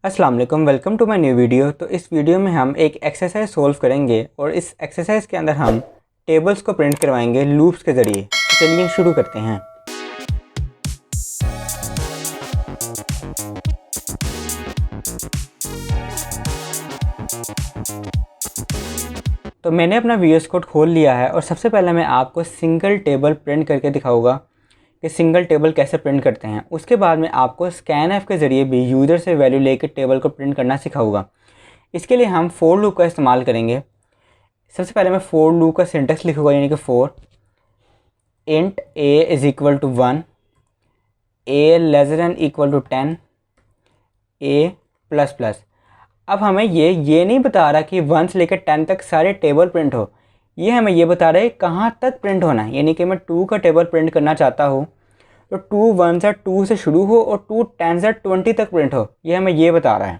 अस्सलाम वालेकुम, welcome to my new video. तो इस वीडियो में हम एक एक्सरसाइज सोल्व करेंगे और इस एक्सरसाइज के अंदर हम टेबल्स को प्रिंट करवाएंगे लूप्स के ज़रिए। तो चलिए शुरू करते हैं। तो मैंने अपना VS कोड खोल लिया है और सबसे पहले मैं आपको सिंगल टेबल प्रिंट करके दिखाऊंगा कि सिंगल टेबल कैसे प्रिंट करते हैं। उसके बाद मैं आपको स्कैनएफ के ज़रिए भी यूज़र से वैल्यू लेकर टेबल को प्रिंट करना सिखाऊंगा। इसके लिए हम फोर लूप का इस्तेमाल करेंगे। सबसे पहले मैं फोर लूप का सिंटेक्स लिखूंगा, यानी कि for int a is equal to 1, a less than equal to 10, a plus plus. अब हमें ये नहीं बता रहा कि 1 से लेकर 10 तक सारे टेबल प्रिंट हो, ये हमें ये बता रहा है कहाँ तक प्रिंट होना है। यानी कि मैं 2 का टेबल प्रिंट करना चाहता हूँ तो 2 1 से 2 से शुरू हो और 2 10 से 20 तक प्रिंट हो, ये हमें ये बता रहा है।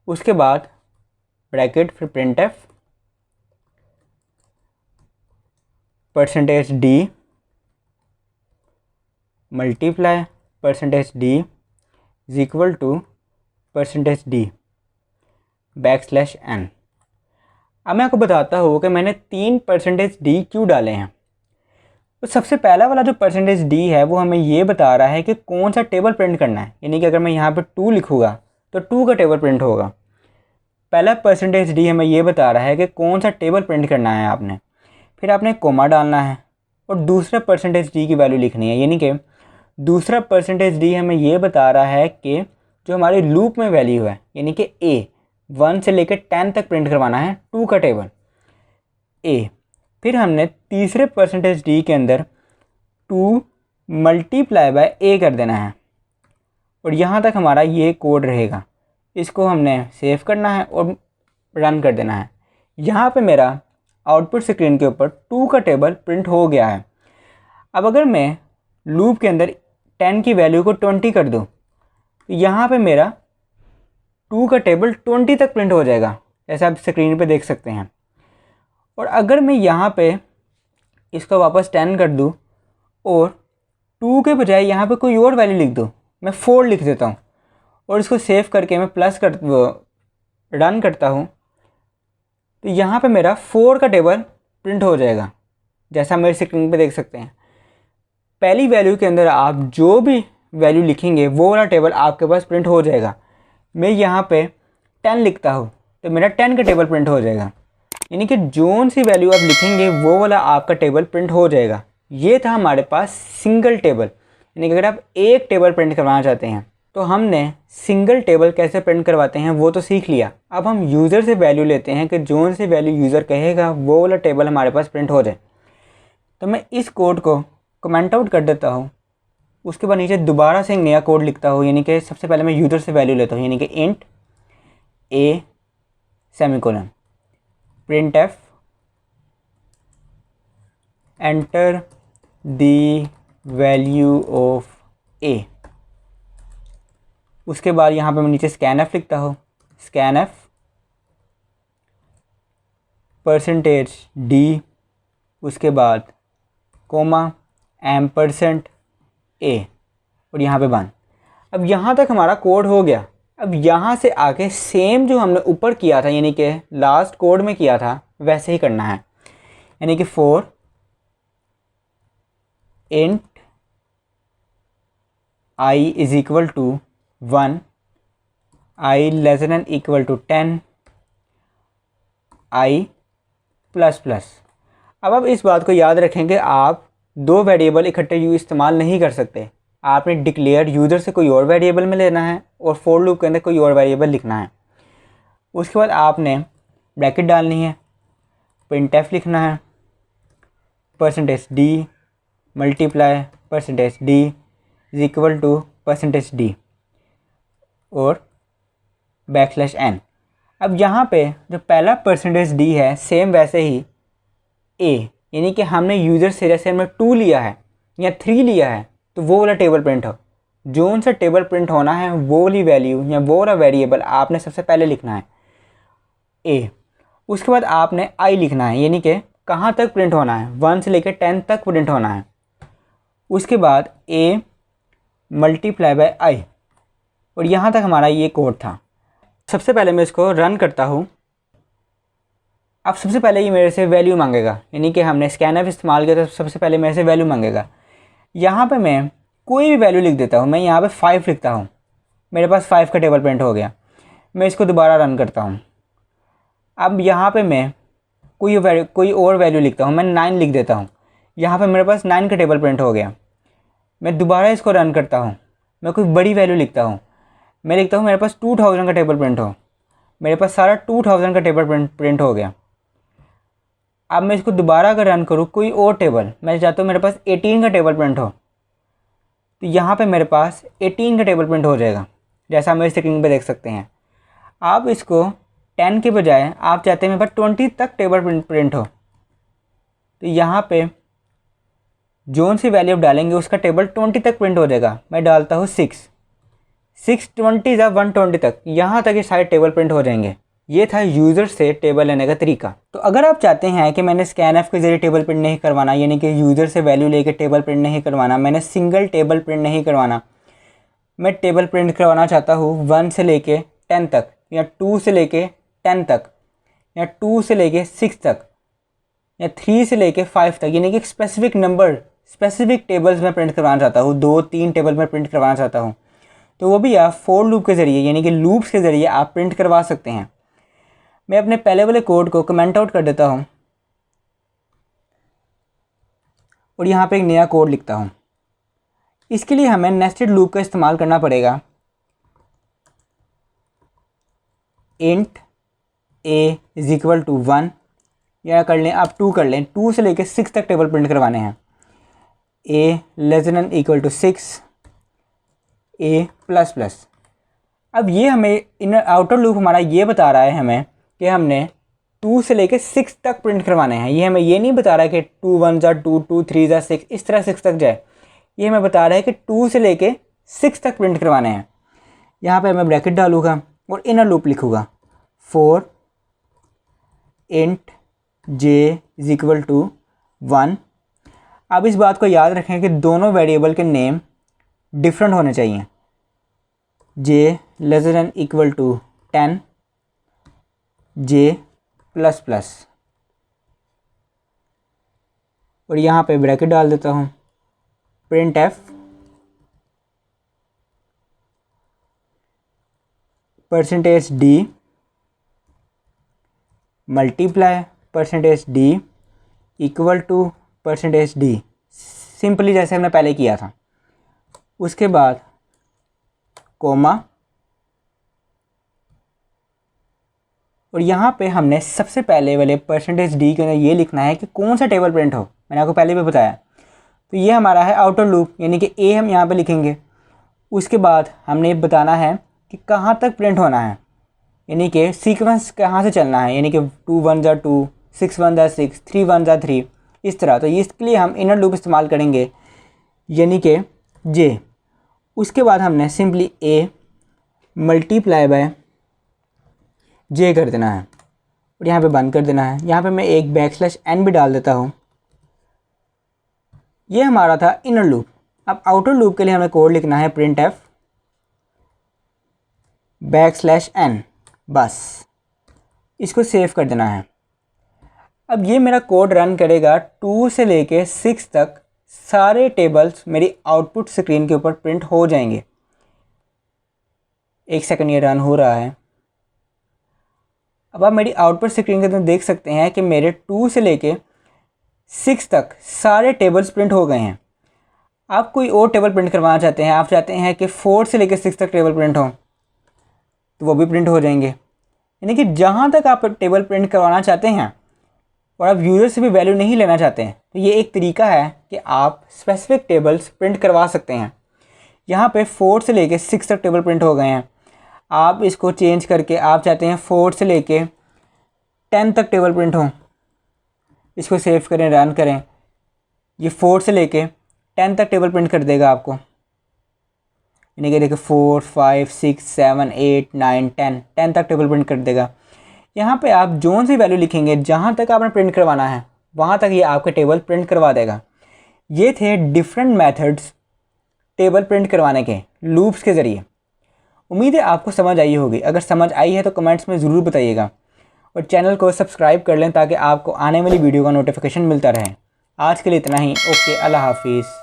उसके बाद ब्रैकेट फिर print f % d multiply % d is equal to % d \n। अब मैं आपको बताता हूँ कि मैंने 3 %d क्यों डाले हैं। तो सबसे पहला वाला जो % d है वो हमें ये बता रहा है कि कौन सा टेबल प्रिंट करना है। यानी कि अगर मैं यहाँ पे 2 लिखूँगा तो 2 का टेबल प्रिंट होगा। पहला % d हमें ये बता रहा है कि कौन सा टेबल प्रिंट करना है आपने। फिर आपने कोमा डालना है और दूसरा %d की वैल्यू लिखनी है। यानी कि दूसरा %d हमें ये बता रहा है कि जो हमारे लूप में वैल्यू है, यानी कि a 1 से लेकर 10 तक प्रिंट करवाना है 2 का टेबल a। फिर हमने तीसरे %d के अंदर 2 मल्टीप्लाई बाय a कर देना है और यहाँ तक हमारा ये कोड रहेगा। इसको हमने सेव करना है और रन कर देना है। यहाँ पे मेरा आउटपुट स्क्रीन के ऊपर 2 का टेबल प्रिंट हो गया है। अब अगर मैं लूप के अंदर 10 की वैल्यू को 20 कर दूँ तो यहाँ पे मेरा 2 का टेबल 20 तक प्रिंट हो जाएगा, जैसे आप स्क्रीन पे देख सकते हैं। और अगर मैं यहाँ पे इसको वापस 10 कर दूँ और 2 के बजाय यहाँ पे कोई और वैल्यू लिख दूँ, मैं 4 लिख देता हूँ और इसको सेव करके मैं रन करता हूँ, तो यहाँ पे मेरा 4 का टेबल प्रिंट हो जाएगा, जैसा मेरे स्क्रीन पे देख सकते हैं। पहली वैल्यू के अंदर आप जो भी वैल्यू लिखेंगे वो वाला टेबल आपके पास प्रिंट हो जाएगा। मैं यहाँ पे 10 लिखता हूँ तो मेरा 10 का टेबल प्रिंट हो जाएगा। यानी कि जोन सी वैल्यू आप लिखेंगे वो वाला आपका टेबल प्रिंट हो जाएगा। ये था हमारे पास सिंगल टेबल। यानी कि अगर आप एक टेबल प्रिंट करवाना चाहते हैं तो हमने सिंगल टेबल कैसे प्रिंट करवाते हैं वो तो सीख लिया। अब हम यूज़र से वैल्यू लेते हैं कि जोन सी वैल्यू यूज़र कहेगा वो वाला टेबल हमारे पास प्रिंट हो जाए। तो मैं इस कोड को कमेंट आउट कर देता हूँ। उसके बाद नीचे दोबारा से एक नया कोड लिखता हूँ। यानी कि सबसे पहले मैं यूज़र से वैल्यू लेता हूँ, यानी कि int a semicolon print F enter the value of a। उसके बाद यहाँ पे मैं नीचे स्कैनएफ लिखता हूँ, स्कैनएफ %d उसके बाद कोमा %a और यहाँ पे बंद। अब यहाँ तक हमारा कोड हो गया। अब यहाँ से आके सेम जो हमने ऊपर किया था, यानी कि लास्ट कोड में किया था, वैसे ही करना है। यानी कि 4 int i is equal to 1, i less than equal to 10, i plus plus. अब आप इस बात को याद रखें कि आप 2 वेरिएबल इकट्ठे इस्तेमाल नहीं कर सकते। आपने डिक्लेयर यूज़र से कोई और वेरिएबल में लेना है और फोर लूप के अंदर कोई और वेरिएबल लिखना है। उसके बाद आपने ब्रैकेट डालनी है, printf लिखना है, %d multiply %d is equal to %d और \n। अब यहाँ पे जो पहला %d है सेम वैसे ही a, यानी कि हमने यूज़र से जैसे हमने 2 लिया है या 3 लिया है तो वो वाला टेबल प्रिंट हो। जोन सा टेबल प्रिंट होना है वो वाली वैल्यू या वो वाला वेरिएबल आपने सबसे पहले लिखना है a। उसके बाद आपने i लिखना है, यानी कि कहाँ तक प्रिंट होना है, 1 से लेकर 10 तक प्रिंट होना है। उसके बाद a मल्टीप्लाई बाय i और यहाँ तक हमारा ये कोड था। सबसे पहले मैं इसको रन करता हूँ। अब सबसे पहले ये मेरे से वैल्यू मांगेगा, यानी कि हमने स्कैनफ इस्तेमाल किया तो सबसे पहले मेरे से वैल्यू मांगेगा। यहाँ पे मैं कोई भी वैल्यू लिख देता हूँ। मैं यहाँ पे 5 लिखता हूँ, मेरे पास 5 का टेबल प्रिंट हो गया। मैं इसको दोबारा रन करता हूँ। अब यहाँ पे मैं कोई और वैल्यू लिखता हूँ, मैं 9 लिख देता हूँ। यहाँ पे मेरे पास 9 का टेबल प्रिंट हो गया। मैं दोबारा इसको रन करता हूँ। मैं कोई बड़ी वैल्यू लिखता हूँ, मैं लिखता हूँ मेरे पास 2000 का टेबल प्रिंट हो। मेरे पास सारा 2000 का टेबल प्रिंट हो गया। अब मैं इसको दोबारा अगर रन करूँ कोई और टेबल, मैं चाहता हूँ मेरे पास 18 का टेबल प्रिंट हो, तो यहाँ पे मेरे पास 18 का टेबल प्रिंट हो जाएगा, जैसा हम मेरी स्क्रीन पे देख सकते हैं। आप इसको 10 के बजाय आप चाहते हैं मेरे पास 20 तक टेबल प्रिंट हो, तो यहाँ पे जोन सी वैल्यू आप डालेंगे उसका टेबल 20 तक प्रिंट हो जाएगा। मैं डालता हूँ 6 20 या 120 तक, यहाँ तक ये सारे टेबल प्रिंट हो जाएंगे। ये था यूज़र से टेबल लेने का तरीका। तो अगर आप चाहते हैं कि मैंने स्कैनफ के ज़रिए टेबल प्रिंट नहीं करवाना, यानी कि यूज़र से वैल्यू लेके टेबल प्रिंट नहीं करवाना, मैंने सिंगल टेबल प्रिंट नहीं करवाना, मैं टेबल प्रिंट करवाना चाहता हूँ 1 से लेके 10 तक, या 2 से लेके 10 तक, या 2 से लेके 6 तक, या 3 से लेके 5 तक, यानी कि स्पेसिफिक नंबर, स्पेसिफिक टेबल्स में प्रिंट करवाना चाहता हूँ, 2-3 टेबल में प्रिंट करवाना चाहता हूँ, तो वो भी आप फॉर लूप के ज़रिए, यानी कि लूप्स के ज़रिए आप प्रिंट करवा सकते हैं। मैं अपने पहले वाले कोड को कमेंट आउट कर देता हूँ और यहाँ पे एक नया कोड लिखता हूँ। इसके लिए हमें नेस्टेड लूप का इस्तेमाल करना पड़ेगा। Int a is equal to 1, या कर लें आप 2 कर लें, 2 से लेकर 6 तक टेबल प्रिंट करवाने हैं। a less than equal to 6, a plus plus. अब ये हमें इनर आउटर लूप हमारा ये बता रहा है हमें कि हमने 2 से लेके 6 तक प्रिंट करवाने हैं। ये हमें ये नहीं बता रहा है कि 2 1 जा 2, 2 3 जा 6, इस तरह 6 तक जाए। ये हमें बता रहा है कि 2 से लेके 6 तक प्रिंट करवाने हैं। यहाँ पे मैं ब्रैकेट डालूँगा और इनर लूप लिखूँगा for int j is equal to 1। अब इस बात को याद रखें कि दोनों वेरिएबल के नेम डिफरेंट होने चाहिए। j less than equal to 10, j plus plus, और यहाँ पे ब्रैकेट डाल देता हूँ print f %d multiply %d equal to %d, simply जैसे हमने पहले किया था। उसके बाद कोमा, और यहाँ पे हमने सबसे पहले वाले %d के अंदर ये लिखना है कि कौन सा टेबल प्रिंट हो। मैंने आपको पहले भी बताया। तो ये हमारा है आउटर लूप, यानी कि a हम यहाँ पे लिखेंगे। उसके बाद हमने बताना है कि कहाँ तक प्रिंट होना है, यानी कि सीक्वेंस कहाँ से चलना है, यानी कि 2 1 जा 2, 6 1 जा 6, 3 1 जा 3, इस तरह। तो इसके लिए हम इनर लूप इस्तेमाल करेंगे, यानी कि j। उसके बाद हमने simply a multiply by j कर देना है और यहाँ पे बंद कर देना है। यहाँ पे मैं एक \n भी डाल देता हूँ। ये हमारा था इनर लूप। अब आउटर लूप के लिए हमें कोड लिखना है प्रिंट एफ \n, बस इसको सेव कर देना है। अब ये मेरा कोड रन करेगा, 2 से लेके 6 तक सारे टेबल्स मेरी आउटपुट स्क्रीन के ऊपर प्रिंट हो जाएंगे। 1 सेकंड ये रन हो रहा है। अब आप मेरी आउटपुट स्क्रीन के अंदर देख सकते हैं कि मेरे 2 से लेके 6 तक सारे टेबल्स प्रिंट हो गए हैं। आप कोई और टेबल प्रिंट करवाना चाहते हैं, आप चाहते हैं कि 4 से लेके 6 तक टेबल प्रिंट हो, तो वो भी प्रिंट हो जाएंगे। यानी कि जहाँ तक आप टेबल प्रिंट करवाना चाहते हैं और आप यूज़र से भी वैल्यू नहीं लेना चाहते हैं, तो ये एक तरीका है कि आप स्पेसिफिक टेबल्स प्रिंट करवा सकते हैं। यहाँ पे 4 से लेके 6 तक टेबल प्रिंट हो गए हैं। आप इसको चेंज करके आप चाहते हैं 4 से लेके 10 तक टेबल प्रिंट हो, इसको सेव करें, रन करें। ये 4 से लेके 10 तक टेबल प्रिंट कर देगा आपको, यानी कि देखिए 4 5 6 7 8 9 10 तक टेबल प्रिंट कर देगा। यहाँ पे आप जोन सी वैल्यू लिखेंगे, जहाँ तक आपने प्रिंट करवाना है वहाँ तक ये आपके टेबल प्रिंट करवा देगा। ये थे डिफरेंट मेथड्स टेबल प्रिंट करवाने के लूप्स के ज़रिए। उम्मीद है आपको समझ आई होगी। अगर समझ आई है तो कमेंट्स में ज़रूर बताइएगा और चैनल को सब्सक्राइब कर लें ताकि आपको आने वाली वीडियो का नोटिफिकेशन मिलता रहे। आज के लिए इतना ही। ओके, अल्लाह हाफिज़।